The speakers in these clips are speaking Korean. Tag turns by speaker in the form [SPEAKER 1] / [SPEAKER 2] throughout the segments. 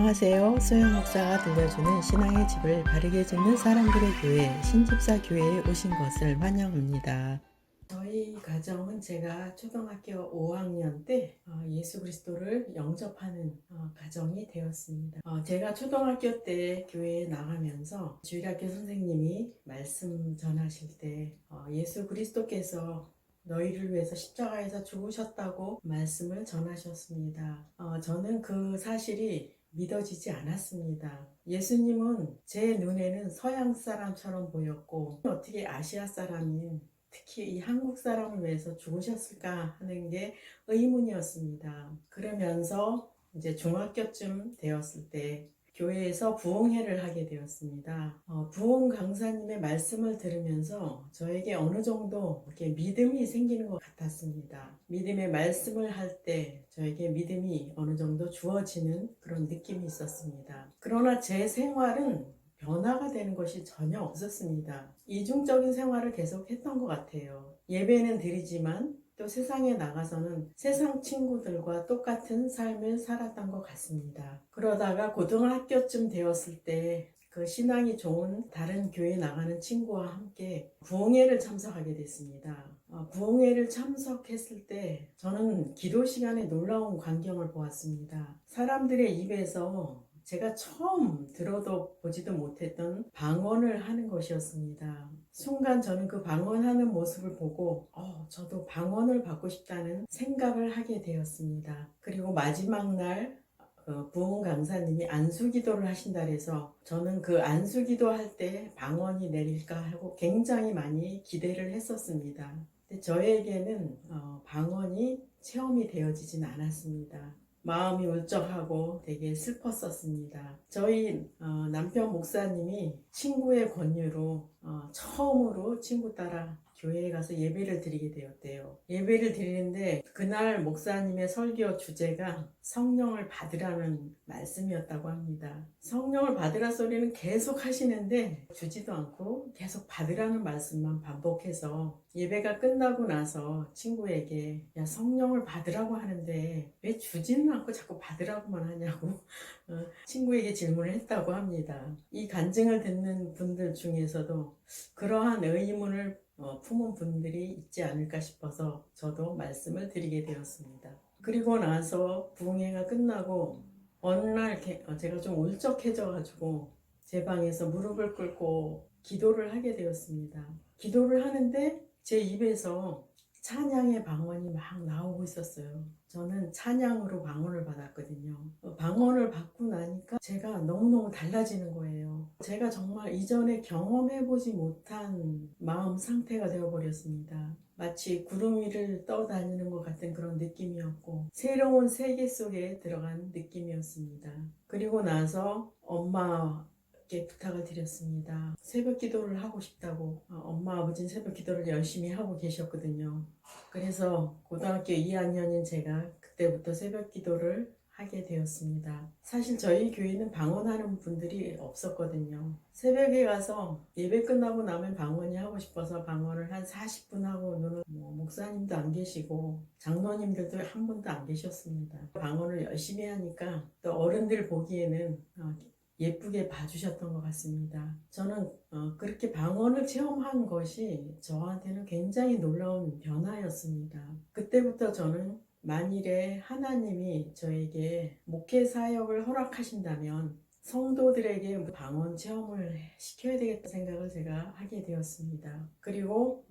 [SPEAKER 1] 안녕하세요. 소영 목사가 들려주는 신앙의 집을 바르게 짓는 사람들의 교회 신집사 교회에 오신 것을 환영합니다. 저희 가정은 제가 초등학교 5학년 때 예수 그리스도를 영접하는 가정이 되었습니다. 제가 초등학교 때 교회에 나가면서 주일학교 선생님이 말씀 전하실 때 예수 그리스도께서 너희를 위해서 십자가에서 죽으셨다고 말씀을 전하셨습니다. 저는 그 사실이 믿어지지 않았습니다. 예수님은 제 눈에는 서양 사람처럼 보였고 어떻게 아시아 사람인 특히 이 한국 사람을 위해서 죽으셨을까 하는 게 의문이었습니다. 그러면서 이제 중학교쯤 되었을 때 교회에서 부흥회를 하게 되었습니다. 부흥 강사님의 말씀을 들으면서 저에게 어느 정도 이렇게 믿음이 생기는 것 같았습니다. 믿음의 말씀을 할 때 저에게 믿음이 어느 정도 주어지는 그런 느낌이 있었습니다. 그러나 제 생활은 변화가 되는 것이 전혀 없었습니다. 이중적인 생활을 계속 했던 것 같아요. 예배는 드리지만 또 세상에 나가서는 세상 친구들과 똑같은 삶을 살았던 것 같습니다. 그러다가 고등학교쯤 되었을 때 그 신앙이 좋은 다른 교회 나가는 친구와 함께 부흥회를 참석하게 됐습니다. 부흥회를 참석했을 때 저는 기도 시간에 놀라운 광경을 보았습니다. 사람들의 입에서 제가 처음 들어도 보지도 못했던 방언을 하는 것이었습니다. 순간 저는 그 방언하는 모습을 보고 저도 방언을 받고 싶다는 생각을 하게 되었습니다. 그리고 마지막 날 부흥 강사님이 안수기도를 하신다 해서 저는 그 안수기도 할 때 방언이 내릴까 하고 굉장히 많이 기대를 했었습니다. 근데 저에게는 방언이 체험이 되어지진 않았습니다. 마음이 울적하고 되게 슬펐었습니다. 저희 남편 목사님이 친구의 권유로 처음으로 친구 따라 교회에 가서 예배를 드리게 되었대요. 예배를 드리는데 그날 목사님의 설교 주제가 성령을 받으라는 말씀이었다고 합니다. 성령을 받으라 소리는 계속 하시는데 주지도 않고 계속 받으라는 말씀만 반복해서 예배가 끝나고 나서 친구에게 야 성령을 받으라고 하는데 왜 주지는 않고 자꾸 받으라고만 하냐고 친구에게 질문을 했다고 합니다. 이 간증을 듣는 분들 중에서도 그러한 의문을 품은 분들이 있지 않을까 싶어서 저도 말씀을 드리게 되었습니다. 그리고 나서 부흥회가 끝나고 어느 날 제가 좀 울적해져 가지고 제 방에서 무릎을 꿇고 기도를 하게 되었습니다. 기도를 하는데 제 입에서 찬양의 방언이 막 나오고 있었어요. 저는 찬양으로 방언을 받았거든요. 방언을 받고 나니까 제가 너무너무 달라지는 거예요. 제가 정말 이전에 경험해보지 못한 마음 상태가 되어버렸습니다. 마치 구름 위를 떠다니는 것 같은 그런 느낌이었고 새로운 세계 속에 들어간 느낌이었습니다. 그리고 나서 엄마께 부탁을 드렸습니다. 새벽 기도를 하고 싶다고. 엄마 아버지는 새벽 기도를 열심히 하고 계셨거든요. 그래서 고등학교 2학년인 제가 그때부터 새벽 기도를 하게 되었습니다. 사실 저희 교회는 방언하는 분들이 없었거든요. 새벽에 가서 예배 끝나고 나면 방언이 하고 싶어서 방언을 한 40분 하고는 목사님도 안 계시고 장로님들도 한 분도 안 계셨습니다. 방언을 열심히 하니까 또 어른들 보기에는 예쁘게 봐주셨던 것 같습니다. 저는 그렇게 방언을 체험한 것이 저한테는 굉장히 놀라운 변화였습니다. 그때부터 저는 만일에 하나님이 저에게 목회 사역을 허락하신다면 성도들에게 방언 체험을 시켜야 되겠다 생각을 제가 하게 되었습니다. 그리고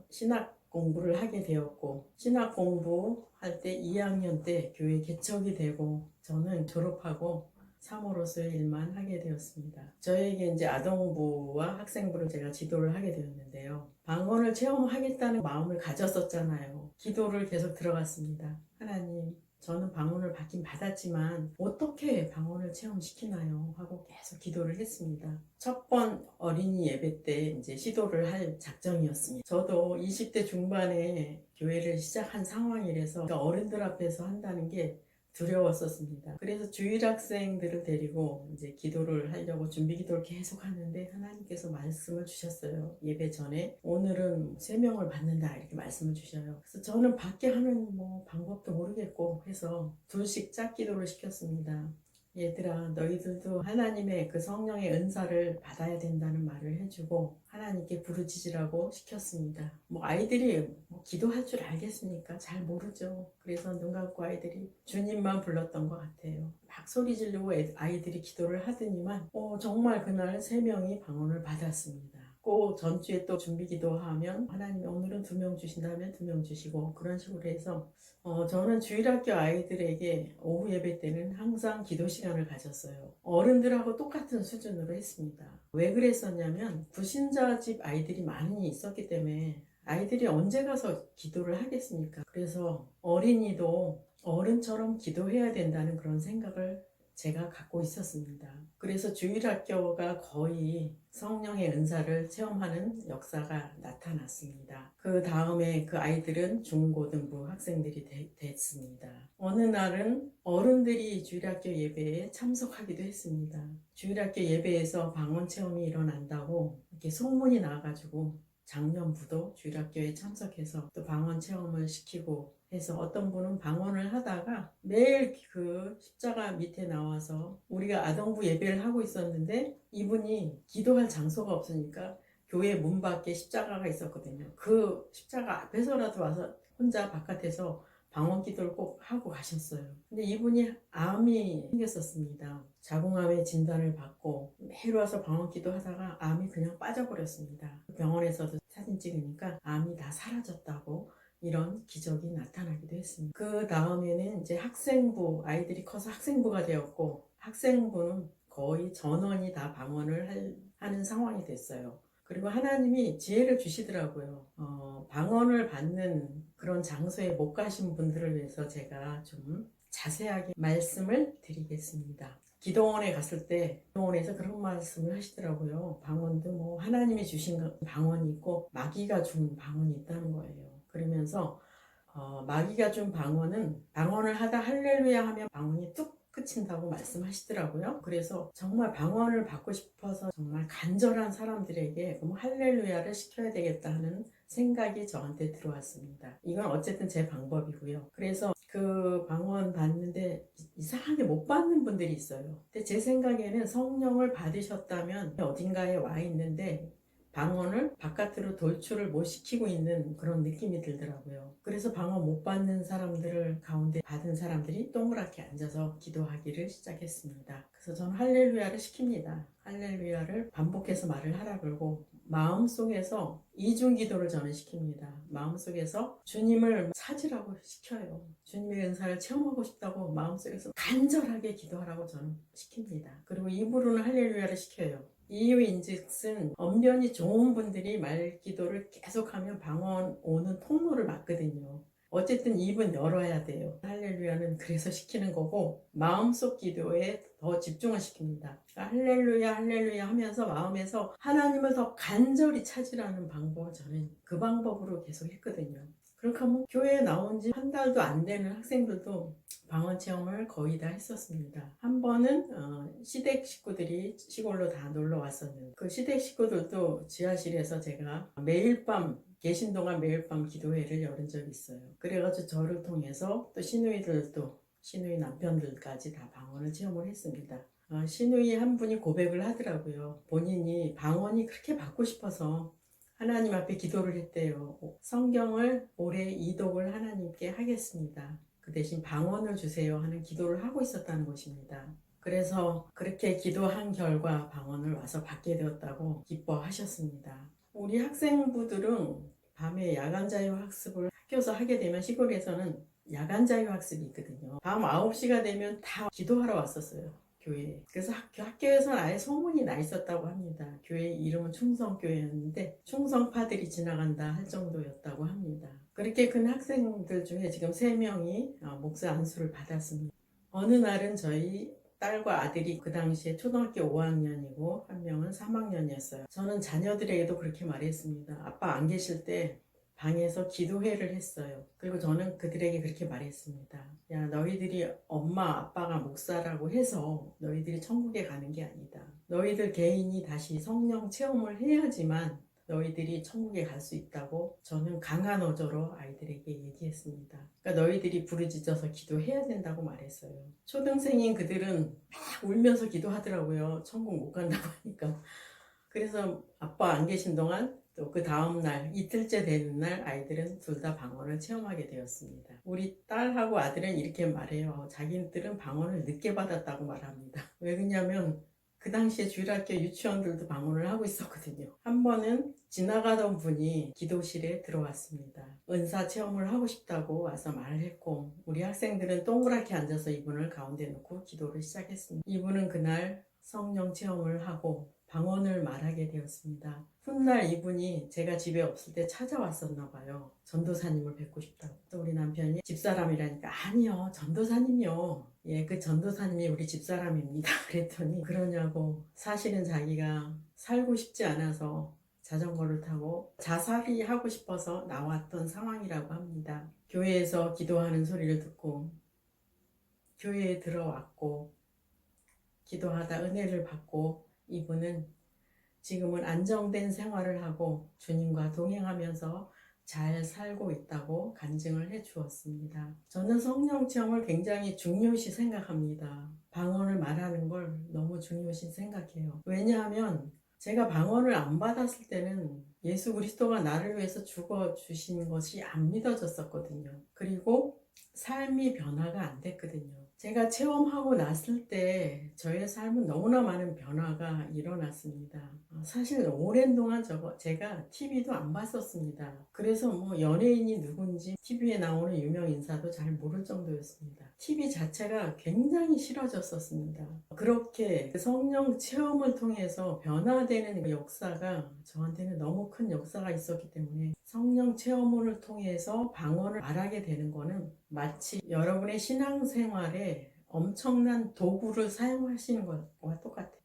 [SPEAKER 1] 신학 공부를 하게 되었고 신학 공부할 때 2학년 때 교회 개척이 되고 저는 졸업하고 사모로서의 일만 하게 되었습니다. 저에게 이제 아동부와 학생부를 제가 지도를 하게 되었는데요. 방언을 체험하겠다는 마음을 가졌었잖아요. 기도를 계속 들어갔습니다. 하나님, 저는 방언을 받긴 받았지만 어떻게 방언을 체험시키나요? 하고 계속 기도를 했습니다. 첫 번 어린이 예배 때 이제 시도를 할 작정이었습니다. 저도 20대 중반에 교회를 시작한 상황이라서 어른들 앞에서 한다는 게 두려웠었습니다. 그래서 주일 학생들을 데리고 이제 기도를 하려고 준비 기도를 계속 하는데 하나님께서 말씀을 주셨어요. 예배 전에 오늘은 3명을 받는다 이렇게 말씀을 주셔요. 그래서 저는 밖에 하는 방법도 모르겠고 해서 둘씩 짝 기도를 시켰습니다. 얘들아, 너희들도 하나님의 그 성령의 은사를 받아야 된다는 말을 해주고 하나님께 부르짖으라고 시켰습니다. 뭐 아이들이 뭐 기도할 줄 알겠습니까? 잘 모르죠. 그래서 눈 감고 아이들이 주님만 불렀던 것 같아요. 막 소리 지르고 아이들이 기도를 하더니만 정말 그날 3명이 방언을 받았습니다. 꼭 전주에 또 준비 기도하면 하나님이 오늘은 2명 주신다면 2명 주시고 그런 식으로 해서 저는 주일학교 아이들에게 오후 예배 때는 항상 기도 시간을 가졌어요. 어른들하고 똑같은 수준으로 했습니다. 왜 그랬었냐면 불신자 집 아이들이 많이 있었기 때문에 아이들이 언제 가서 기도를 하겠습니까? 그래서 어린이도 어른처럼 기도해야 된다는 그런 생각을 제가 갖고 있었습니다. 그래서 주일학교가 거의 성령의 은사를 체험하는 역사가 나타났습니다. 그 다음에 그 아이들은 중고등부 학생들이 됐습니다. 어느 날은 어른들이 주일학교 예배에 참석하기도 했습니다. 주일학교 예배에서 방언 체험이 일어난다고 이렇게 소문이 나가지고 작년부도 주일학교에 참석해서 또 방언 체험을 시키고 해서 어떤 분은 방언을 하다가 매일 그 십자가 밑에 나와서 우리가 아동부 예배를 하고 있었는데 이분이 기도할 장소가 없으니까 교회 문 밖에 십자가가 있었거든요. 그 십자가 앞에서라도 와서 혼자 바깥에서 방언 기도를 꼭 하고 가셨어요. 근데 이분이 암이 생겼었습니다. 자궁암의 진단을 받고 매일 와서 방언 기도 하다가 암이 그냥 빠져버렸습니다. 병원에서도 사진 찍으니까 암이 다 사라졌다고 이런 기적이 나타나기도 했습니다. 그 다음에는 이제 학생부, 아이들이 커서 학생부가 되었고 학생부는 거의 전원이 다 방언을 하는 상황이 됐어요. 그리고 하나님이 지혜를 주시더라고요. 방언을 받는 그런 장소에 못 가신 분들을 위해서 제가 좀 자세하게 말씀을 드리겠습니다. 기도원에 갔을 때 기도원에서 그런 말씀을 하시더라고요. 방언도 뭐 하나님이 주신 방언이 있고 마귀가 준 방언이 있다는 거예요. 그러면서 마귀가 준 방언은 방언을 하다 할렐루야 하면 방언이 뚝 끝인다고 말씀하시더라고요. 그래서 정말 방언을 받고 싶어서 정말 간절한 사람들에게 그럼 할렐루야를 시켜야 되겠다 하는 생각이 저한테 들어왔습니다. 이건 어쨌든 제 방법이고요. 그래서 그 방언 받는데 이상하게 못 받는 분들이 있어요. 근데 제 생각에는 성령을 받으셨다면 어딘가에 와 있는데 방언을 바깥으로 돌출을 못 시키고 있는 그런 느낌이 들더라고요. 그래서 방언 못 받는 사람들을 가운데 받은 사람들이 동그랗게 앉아서 기도하기를 시작했습니다. 그래서 저는 할렐루야를 시킵니다. 할렐루야를 반복해서 말을 하라 그러고 마음속에서 이중기도를 저는 시킵니다. 마음속에서 주님을 찾으라고 시켜요. 주님의 은사를 체험하고 싶다고 마음속에서 간절하게 기도하라고 저는 시킵니다. 그리고 입으로는 할렐루야를 시켜요. 이유인즉슨 언변이 좋은 분들이 말기도를 계속하면 방언 오는 통로를 막거든요. 어쨌든 입은 열어야 돼요. 할렐루야는 그래서 시키는 거고 마음속 기도에 더 집중을 시킵니다. 그러니까 할렐루야 할렐루야 하면서 마음에서 하나님을 더 간절히 찾으라는 방법을 저는 그 방법으로 계속 했거든요. 그렇게 하면 교회에 나온 지 한 달도 안 되는 학생들도 방언 체험을 거의 다 했었습니다. 한 번은 시댁 식구들이 시골로 다 놀러 왔었는데 그 시댁 식구들도 지하실에서 제가 매일 밤 계신 동안 매일 밤 기도회를 열은 적이 있어요. 그래가지고 저를 통해서 또 시누이들도 시누이 남편들까지 다 방언을 체험을 했습니다. 시누이 한 분이 고백을 하더라고요. 본인이 방언이 그렇게 받고 싶어서 하나님 앞에 기도를 했대요. 성경을 올해 이독을 하나님께 하겠습니다. 그 대신 방언을 주세요 하는 기도를 하고 있었다는 것입니다. 그래서 그렇게 기도한 결과 방언을 와서 받게 되었다고 기뻐하셨습니다. 우리 학생부들은 밤에 야간 자유 학습을 학교에서 하게 되면 시골에서는 야간 자유 학습이 있거든요. 밤 9시가 되면 다 기도하러 왔었어요. 교회. 그래서 학교에서는 아예 소문이 나 있었다고 합니다. 교회 이름은 충성교회였는데 충성파들이 지나간다 할 정도였다고 합니다. 그렇게 큰 학생들 중에 지금 3명이 목사 안수를 받았습니다. 어느 날은 저희 딸과 아들이 그 당시에 초등학교 5학년이고 한 명은 3학년이었어요. 저는 자녀들에게도 그렇게 말했습니다. 아빠 안 계실 때 방에서 기도회를 했어요. 그리고 저는 그들에게 그렇게 말했습니다. 야, 너희들이 엄마 아빠가 목사라고 해서 너희들이 천국에 가는 게 아니다. 너희들 개인이 다시 성령 체험을 해야지만 너희들이 천국에 갈 수 있다고 저는 강한 어조로 아이들에게 얘기했습니다. 그러니까 너희들이 부르짖어서 기도해야 된다고 말했어요. 초등생인 그들은 막 울면서 기도하더라고요. 천국 못 간다고 하니까. 그래서 아빠 안 계신 동안 또 그 다음날 이틀째 되는 날 아이들은 둘 다 방언을 체험하게 되었습니다. 우리 딸하고 아들은 이렇게 말해요. 자기들은 방언을 늦게 받았다고 말합니다. 왜 그러냐면 그 당시에 주일학교 유치원들도 방언을 하고 있었거든요. 한 번은 지나가던 분이 기도실에 들어왔습니다. 은사 체험을 하고 싶다고 와서 말을 했고 우리 학생들은 동그랗게 앉아서 이분을 가운데 놓고 기도를 시작했습니다. 이분은 그날 성령 체험을 하고 방언을 말하게 되었습니다. 훗날 이분이 제가 집에 없을 때 찾아왔었나 봐요. 전도사님을 뵙고 싶다고. 또 우리 남편이 집사람이라니까 아니요 전도사님이요. 예, 그 전도사님이 우리 집사람입니다. 그랬더니 그러냐고. 사실은 자기가 살고 싶지 않아서 자전거를 타고 자살이 하고 싶어서 나왔던 상황이라고 합니다. 교회에서 기도하는 소리를 듣고 교회에 들어왔고 기도하다 은혜를 받고 이분은 지금은 안정된 생활을 하고 주님과 동행하면서 잘 살고 있다고 간증을 해 주었습니다. 저는 성령 체험을 굉장히 중요시 생각합니다. 방언을 말하는 걸 너무 중요시 생각해요. 왜냐하면 제가 방언을 안 받았을 때는 예수 그리스도가 나를 위해서 죽어 주신 것이 안 믿어졌었거든요. 그리고 삶이 변화가 안 됐거든요. 제가 체험하고 났을 때 저의 삶은 너무나 많은 변화가 일어났습니다. 사실 오랜 동안 제가 TV도 안 봤었습니다. 그래서 뭐 연예인이 누군지 TV에 나오는 유명 인사도 잘 모를 정도였습니다. TV 자체가 굉장히 싫어졌었습니다. 그렇게 성령 체험을 통해서 변화되는 그 역사가 저한테는 너무 큰 역사가 있었기 때문에 성령 체험을 통해서 방언을 말하게 되는 거는 마치 여러분의 신앙생활에 엄청난 도구를 사용하시는 것과 똑같아요.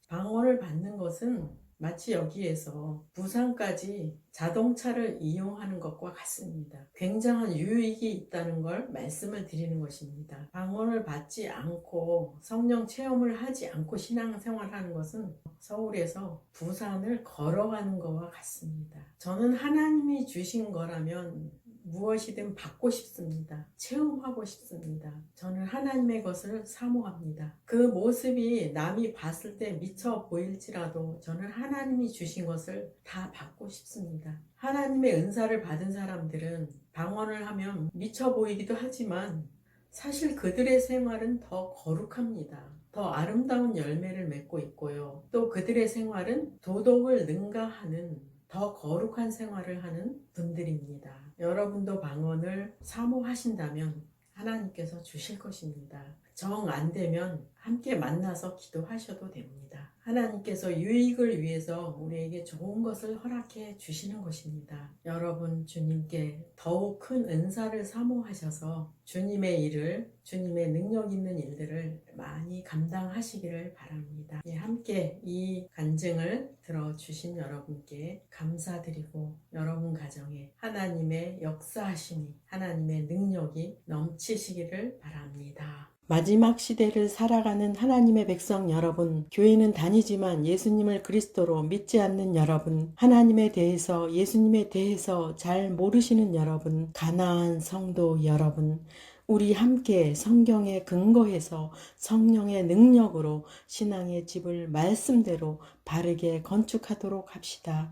[SPEAKER 1] 방언을 받는 것은 마치 여기에서 부산까지 자동차를 이용하는 것과 같습니다. 굉장한 유익이 있다는 걸 말씀을 드리는 것입니다. 방언을 받지 않고 성령 체험을 하지 않고 신앙생활하는 것은 서울에서 부산을 걸어가는 것과 같습니다. 저는 하나님이 주신 거라면 무엇이든 받고 싶습니다. 체험하고 싶습니다. 저는 하나님의 것을 사모합니다. 그 모습이 남이 봤을 때 미쳐 보일지라도 저는 하나님이 주신 것을 다 받고 싶습니다. 하나님의 은사를 받은 사람들은 방언을 하면 미쳐 보이기도 하지만 사실 그들의 생활은 더 거룩합니다. 더 아름다운 열매를 맺고 있고요. 또 그들의 생활은 도덕을 능가하는 더 거룩한 생활을 하는 분들입니다. 여러분도 방언을 사모하신다면 하나님께서 주실 것입니다. 정 안 되면 함께 만나서 기도하셔도 됩니다. 하나님께서 유익을 위해서 우리에게 좋은 것을 허락해 주시는 것입니다. 여러분 주님께 더욱 큰 은사를 사모하셔서 주님의 일을, 주님의 능력 있는 일들을 많이 감당하시기를 바랍니다. 함께 이 간증을 들어주신 여러분께 감사드리고 여러분 가정에 하나님의 역사하심이, 하나님의 능력이 넘치시기를 바랍니다. 마지막 시대를 살아가는 하나님의 백성 여러분, 교회는 다니지만 예수님을 그리스도로 믿지 않는 여러분, 하나님에 대해서, 예수님에 대해서 잘 모르시는 여러분, 가나안 성도 여러분, 우리 함께 성경에 근거해서 성령의 능력으로 신앙의 집을 말씀대로 바르게 건축하도록 합시다.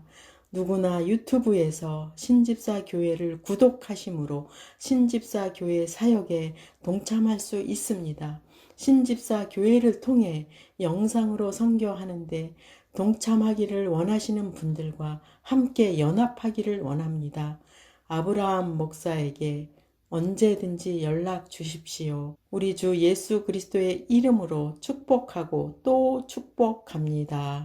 [SPEAKER 1] 누구나 유튜브에서 신집사 교회를 구독하심으로 신집사 교회 사역에 동참할 수 있습니다. 신집사 교회를 통해 영상으로 선교하는데 동참하기를 원하시는 분들과 함께 연합하기를 원합니다. 아브라함 목사에게 언제든지 연락 주십시오. 우리 주 예수 그리스도의 이름으로 축복하고 또 축복합니다.